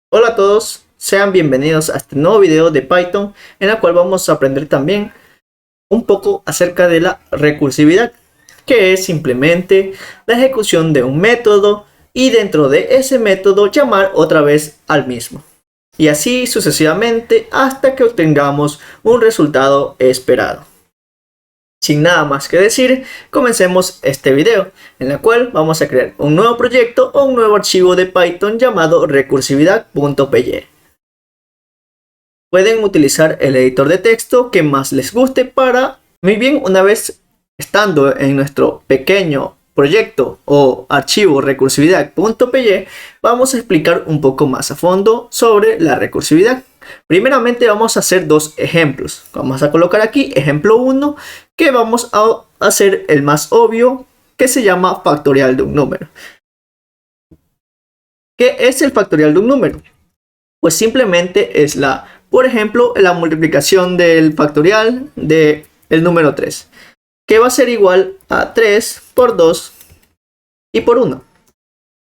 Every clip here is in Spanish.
Hola a todos, sean bienvenidos a este nuevo video de Python en el cual vamos a aprender también un poco acerca de la recursividad, que es simplemente la ejecución de un método y dentro de ese método llamar otra vez al mismo. Y así sucesivamente hasta que obtengamos un resultado esperado. Sin nada más que decir, comencemos este video, en el cual vamos a crear un nuevo proyecto o un nuevo archivo de Python llamado recursividad.py. Pueden utilizar el editor de texto que más les guste para, muy bien, una vez estando en nuestro pequeño proyecto o archivo recursividad.py, vamos a explicar un poco más a fondo sobre la recursividad. Primeramente vamos a hacer dos ejemplos. Vamos a colocar aquí ejemplo 1, que vamos a hacer el más obvio, que se llama factorial de un número. ¿Qué es el factorial de un número? Pues simplemente es por ejemplo, la multiplicación del factorial del número 3, que va a ser igual a 3 por 2 y por 1.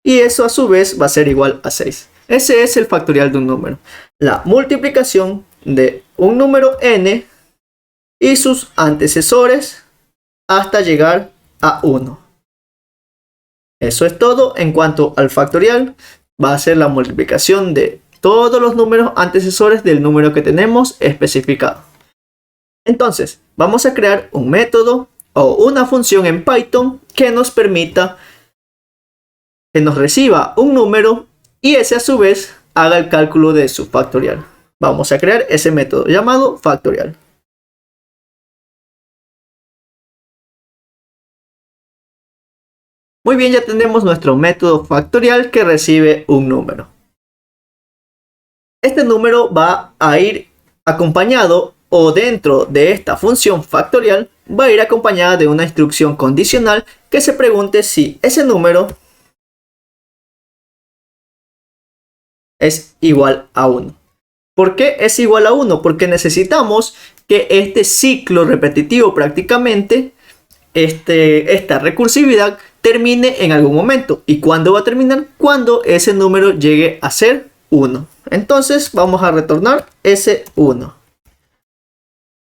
Y eso a su vez va a ser igual a 6. Ese es el factorial de un número. La multiplicación de un número n y sus antecesores hasta llegar a 1. Eso es todo en cuanto al factorial. Va a ser la multiplicación de todos los números antecesores del número que tenemos especificado. Entonces, vamos a crear un método o una función en Python que nos permita que nos reciba un número y ese a su vez haga el cálculo de su factorial. Vamos a crear ese método llamado factorial. Muy bien, ya tenemos nuestro método factorial que recibe un número. Este número va a ir acompañado o dentro de esta función factorial va a ir acompañada de una instrucción condicional que se pregunte si ese número es igual a 1. ¿Por qué es igual a 1? Porque necesitamos que este ciclo repetitivo prácticamente, esta recursividad termine en algún momento. ¿Y cuándo va a terminar? Cuando ese número llegue a ser 1. Entonces vamos a retornar ese 1.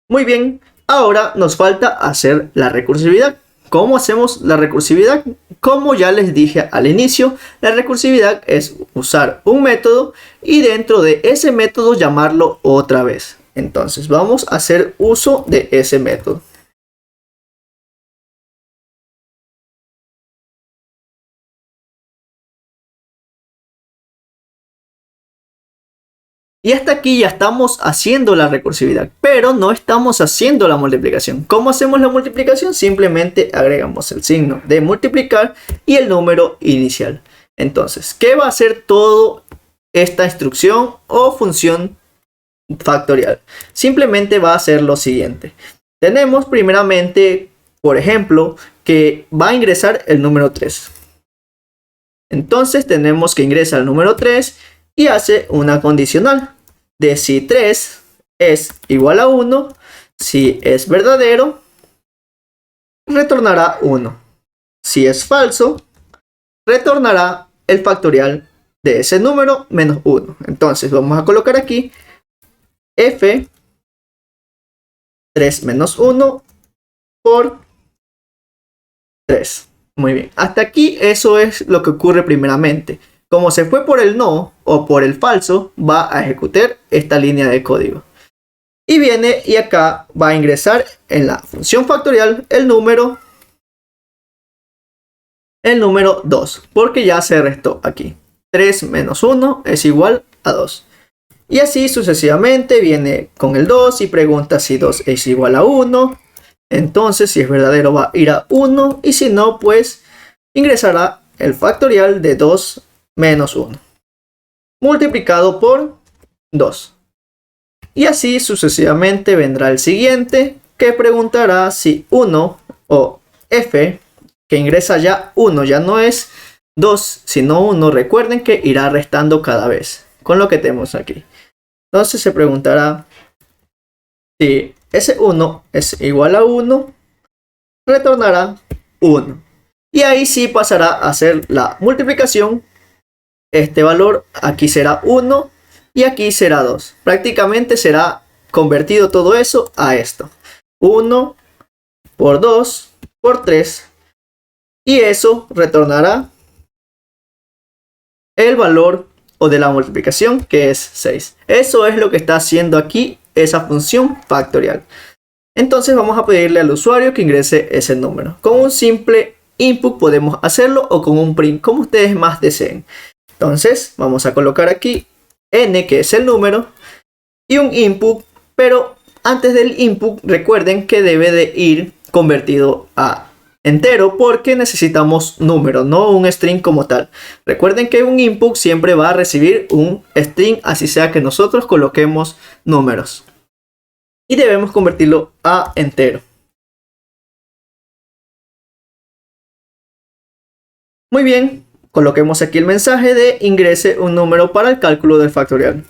Muy bien, ahora nos falta hacer la recursividad. ¿Cómo hacemos la recursividad? Como ya les dije al inicio, la recursividad es usar un método y dentro de ese método llamarlo otra vez. Entonces vamos a hacer uso de ese método. Y hasta aquí ya estamos haciendo la recursividad, pero no estamos haciendo la multiplicación. ¿Cómo hacemos la multiplicación? Simplemente agregamos el signo de multiplicar y el número inicial. Entonces, ¿qué va a hacer toda esta instrucción o función factorial? Simplemente va a hacer lo siguiente. Tenemos primeramente, por ejemplo, que va a ingresar el número 3. Entonces tenemos que ingresar el número 3 y hace una condicional de si 3 es igual a 1, si es verdadero, retornará 1. Si es falso, retornará el factorial de ese número menos 1. Entonces vamos a colocar aquí f 3 menos 1 por 3. Muy bien, hasta aquí eso es lo que ocurre primeramente. Como se fue por el no o por el falso, va a ejecutar esta línea de código. Y viene y acá va a ingresar en la función factorial el número 2, porque ya se restó aquí. 3 menos 1 es igual a 2. Y así sucesivamente viene con el 2 y pregunta si 2 es igual a 1. Entonces, si es verdadero va a ir a 1 y si no, pues ingresará el factorial de 2 menos 1 multiplicado por 2. Y así sucesivamente vendrá el siguiente que preguntará si 1 o f, que ingresa ya 1, ya no es 2 sino 1. Recuerden que irá restando cada vez con lo que tenemos aquí. Entonces se preguntará si ese 1 es igual a 1, retornará 1. Y ahí sí pasará a hacer la multiplicación este valor aquí será 1 y aquí será 2. Prácticamente será convertido todo eso a esto. 1 por 2 por 3. Y eso retornará el valor o de la multiplicación, que es 6. Eso es lo que está haciendo aquí esa función factorial. Entonces vamos a pedirle al usuario que ingrese ese número. Con un simple input podemos hacerlo o con un print, como ustedes más deseen. Entonces vamos a colocar aquí n, que es el número, y un input, pero antes del input recuerden que debe de ir convertido a entero porque necesitamos número, no un string como tal. Recuerden que un input siempre va a recibir un string, así sea que nosotros coloquemos números. Y debemos convertirlo a entero. Muy bien, coloquemos aquí el mensaje de ingrese un número para el cálculo del factorial.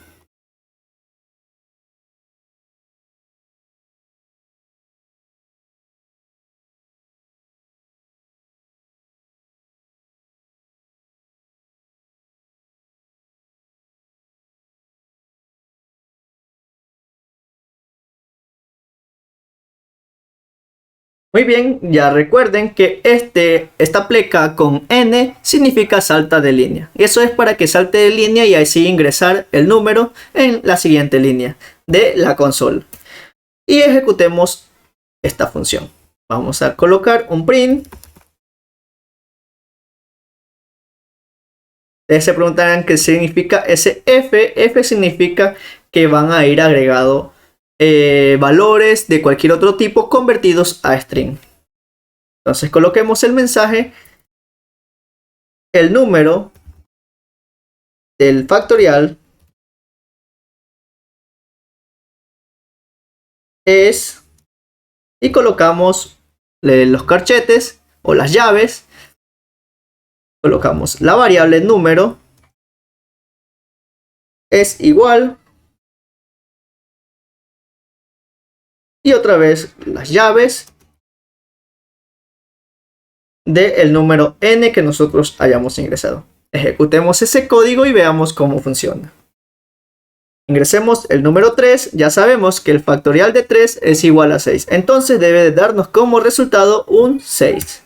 Muy bien, ya recuerden que esta pleca con n significa salta de línea. Y eso es para que salte de línea y así ingresar el número en la siguiente línea de la consola. Y ejecutemos esta función. Vamos a colocar un print. Ustedes se preguntarán qué significa ese f. F significa que van a ir agregados valores de cualquier otro tipo convertidos a string. Entonces coloquemos el mensaje, el número del factorial es, y colocamos los corchetes o las llaves, colocamos la variable número es igual, y otra vez las llaves del número n que nosotros hayamos ingresado. Ejecutemos ese código y veamos cómo funciona. Ingresemos el número 3, ya sabemos que el factorial de 3 es igual a 6, entonces debe de darnos como resultado un 6.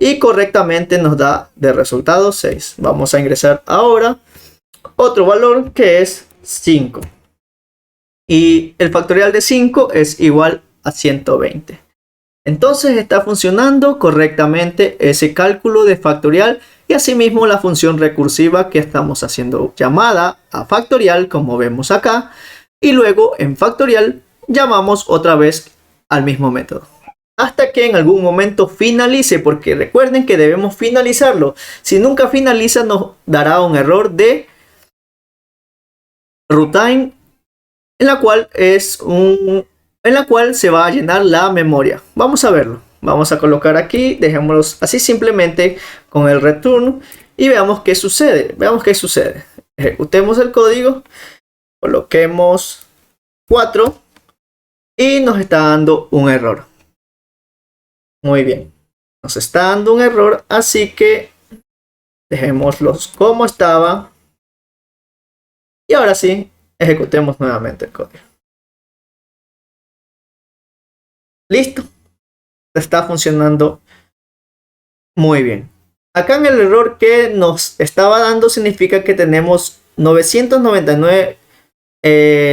Y correctamente nos da de resultado 6. Vamos a ingresar ahora otro valor que es 5. Y el factorial de 5 es igual a 120. Entonces está funcionando correctamente ese cálculo de factorial y asimismo la función recursiva que estamos haciendo llamada a factorial, como vemos acá, y luego en factorial llamamos otra vez al mismo método. Hasta que en algún momento finalice, porque recuerden que debemos finalizarlo. Si nunca finaliza nos dará un error de runtime en la cual se va a llenar la memoria. Vamos a verlo. Vamos a colocar aquí, dejémoslo así simplemente con el return y veamos qué sucede. Veamos qué sucede. Ejecutemos el código, coloquemos 4 y nos está dando un error. Muy bien, nos está dando un error, así que dejémoslos como estaba. Y ahora sí, ejecutemos nuevamente el código. Listo. Está funcionando muy bien. Acá en el error que nos estaba dando significa que tenemos 999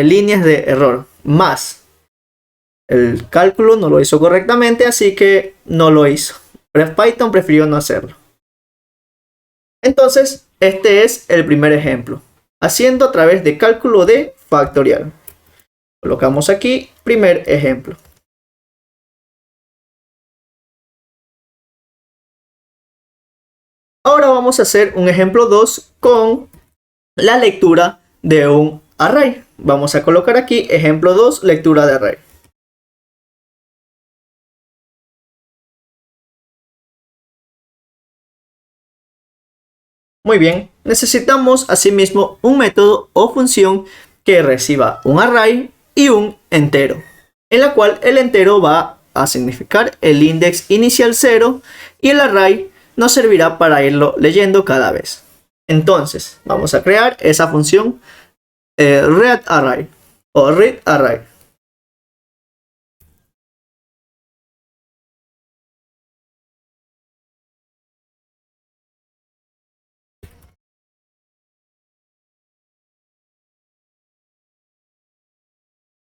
líneas de error más. El cálculo no lo hizo correctamente, así que no lo hizo. Pero Python prefirió no hacerlo. Entonces, este es el primer ejemplo. Haciendo a través de cálculo de factorial. Colocamos aquí primer ejemplo. Ahora vamos a hacer un ejemplo 2 con la lectura de un array. Vamos a colocar aquí ejemplo 2, lectura de array. Muy bien, necesitamos asimismo un método o función que reciba un array y un entero, en la cual el entero va a significar el index inicial 0 y el array nos servirá para irlo leyendo cada vez. Entonces, vamos a crear esa función readArray o readArray.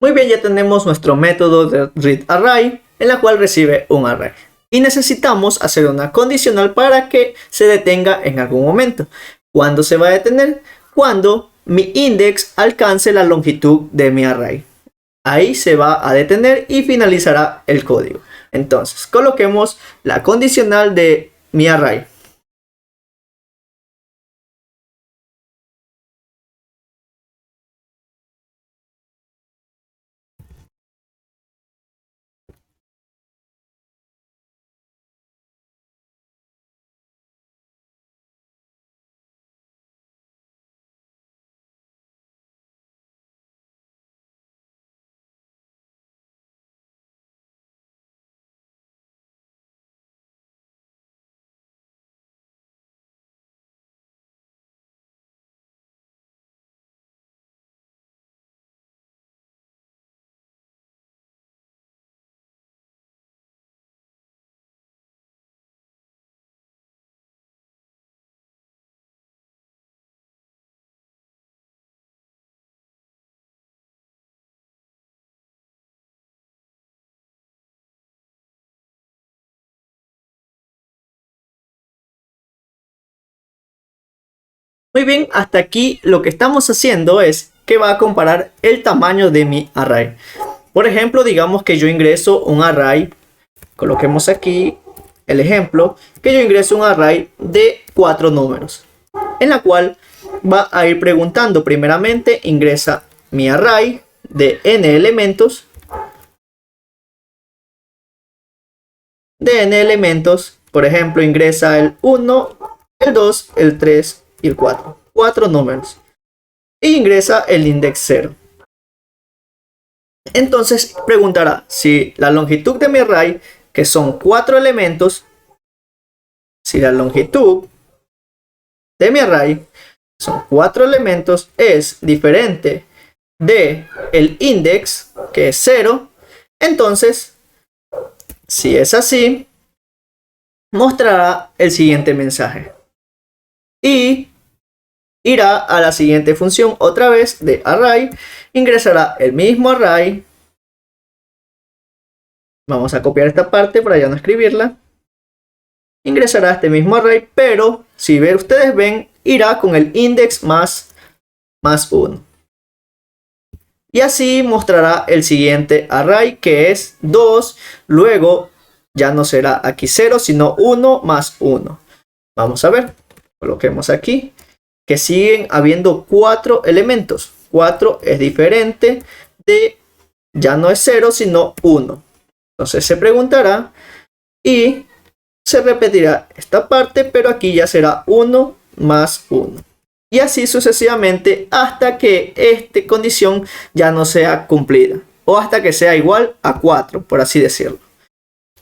Muy bien, ya tenemos nuestro método de readArray, en la cual recibe un array. Y necesitamos hacer una condicional para que se detenga en algún momento. ¿Cuándo se va a detener? Cuando mi index alcance la longitud de mi array. Ahí se va a detener y finalizará el código. Entonces, coloquemos la condicional de mi array. Muy bien, hasta aquí lo que estamos haciendo es que va a comparar el tamaño de mi array. Por ejemplo, digamos que yo ingreso un array, coloquemos aquí el ejemplo, que yo ingreso un array de 4 números, en la cual va a ir preguntando primeramente, ingresa mi array de n elementos, por ejemplo, ingresa el 1, el 2, el 3 y el 4. 4 números. Y ingresa el index 0. Entonces preguntará si la longitud de mi array, que son 4 elementos, si la longitud de mi array son 4 elementos, es diferente de el index, que es 0, entonces, si es así, mostrará el siguiente mensaje. Y irá a la siguiente función otra vez de array, ingresará el mismo array. Vamos a copiar esta parte para ya no escribirla. Ingresará este mismo array, pero si ustedes ven, irá con el index más 1. Y así mostrará el siguiente array, que es 2. Luego ya no será aquí 0, sino 1 más 1. Vamos a ver. Coloquemos aquí que siguen habiendo 4 elementos. 4 es diferente de, ya no es 0, sino 1. Entonces se preguntará y se repetirá esta parte, pero aquí ya será 1 más 1. Y así sucesivamente hasta que esta condición ya no sea cumplida. O hasta que sea igual a 4, por así decirlo.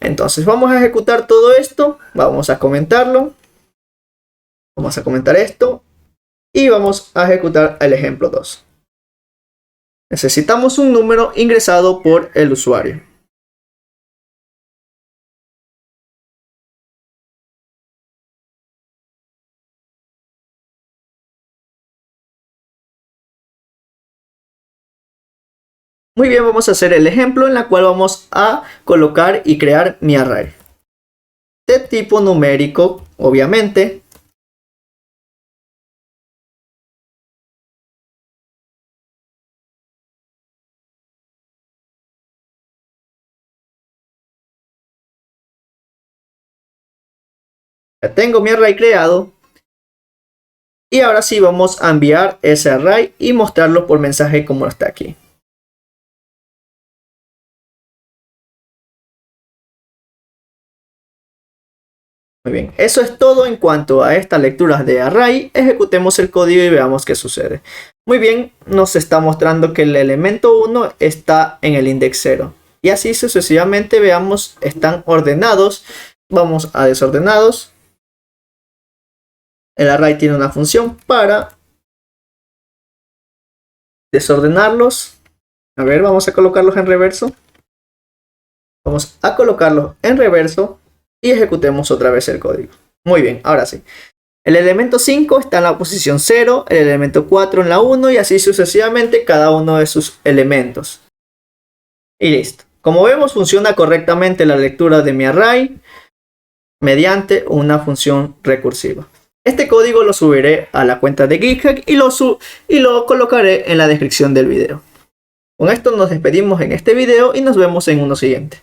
Entonces vamos a ejecutar todo esto. Vamos a comentarlo. Vamos a comentar esto. Y vamos a ejecutar el ejemplo 2. Necesitamos un número ingresado por el usuario. Muy bien, vamos a hacer el ejemplo en la cual vamos a colocar y crear mi array. De tipo numérico, obviamente. Ya tengo mi array creado. Y ahora sí vamos a enviar ese array y mostrarlo por mensaje como está aquí. Muy bien, eso es todo en cuanto a estas lecturas de array. Ejecutemos el código y veamos qué sucede. Muy bien, nos está mostrando que el elemento 1 está en el index 0. Y así sucesivamente, veamos, están ordenados. Vamos a desordenados. El array tiene una función para desordenarlos. A ver, vamos a colocarlos en reverso. Vamos a colocarlos en reverso y ejecutemos otra vez el código. Muy bien, ahora sí. El elemento 5 está en la posición 0, el elemento 4 en la 1 y así sucesivamente cada uno de sus elementos. Y listo. Como vemos, funciona correctamente la lectura de mi array mediante una función recursiva. Este código lo subiré a la cuenta de GitHub y lo colocaré en la descripción del video. Con esto nos despedimos en este video y nos vemos en uno siguiente.